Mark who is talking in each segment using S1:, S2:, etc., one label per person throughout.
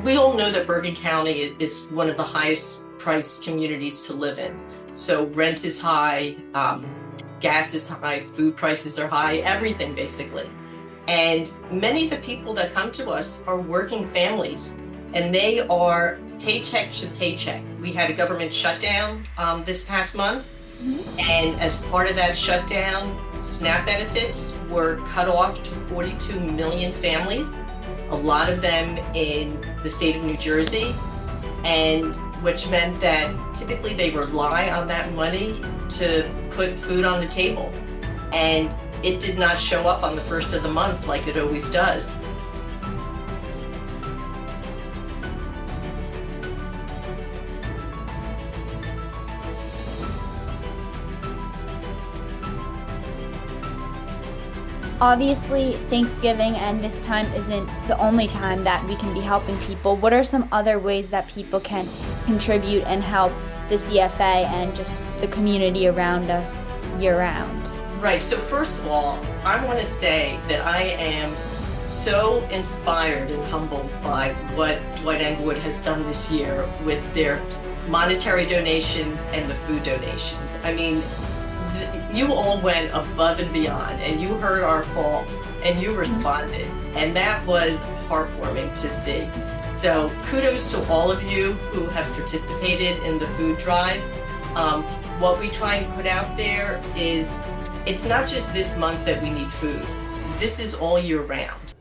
S1: We all know that Bergen County is one of the highest priced communities to live in. So rent is high, gas is high, food prices are high, everything basically. And many of the people that come to us are working families, and they are paycheck to paycheck. We had a government shutdown this past month, and as part of that shutdown, SNAP benefits were cut off to 42 million families, a lot of them in the state of New Jersey, and which meant that typically they rely on that money to put food on the table. And it did not show up on the first of the month like it always does.
S2: Obviously, Thanksgiving and this time isn't the only time that we can be helping people. What are some other ways that people can contribute and help the CFA and just the community around us year-round?
S1: Right, so first of all, I want to say that I am so inspired and humbled by what Dwight Englewood has done this year with their monetary donations and the food donations. I mean, you all went above and beyond, and you heard our call and you responded, and that was heartwarming to see. So kudos to all of you who have participated in the food drive. What we try and put out there is it's not just this month that we need food. This is all year round.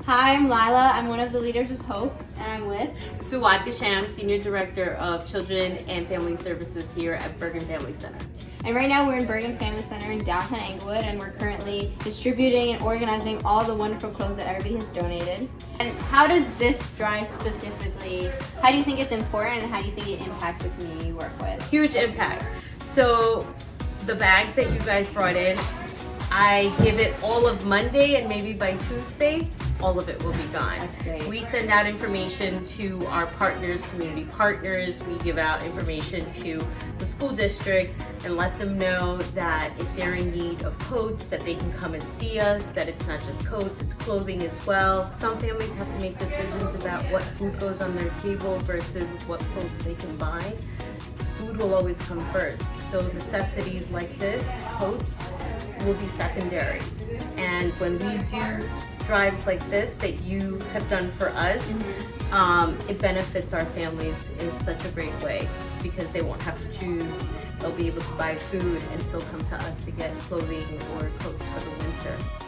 S3: Hi, I'm Lila. I'm one of the leaders of Hope, and I'm with
S4: Suwad Gasham, Senior Director of Children and Family Services here at Bergen Family Center.
S3: And right now we're in Bergen Family Center in downtown Englewood, and we're currently distributing and organizing all the wonderful clothes that everybody has donated. And how does this drive specifically, how do you think it's important, and how do you think it impacts the community you work with?
S4: Huge impact. So the bags that you guys brought in, I give it all of Monday, and maybe by Tuesday, all of it will be gone.
S3: That's great.
S4: We send out information to our partners, community partners. We give out information to the school district and let them know that if they're in need of coats, that they can come and see us, that it's not just coats, it's clothing as well. Some families have to make decisions about what food goes on their table versus what clothes they can buy. Food will always come first. So necessities like this, coats, will be secondary. And when we do drives like this that you have done for us, it benefits our families in such a great way because they won't have to choose. They'll be able to buy food and still come to us to get clothing or coats for the winter.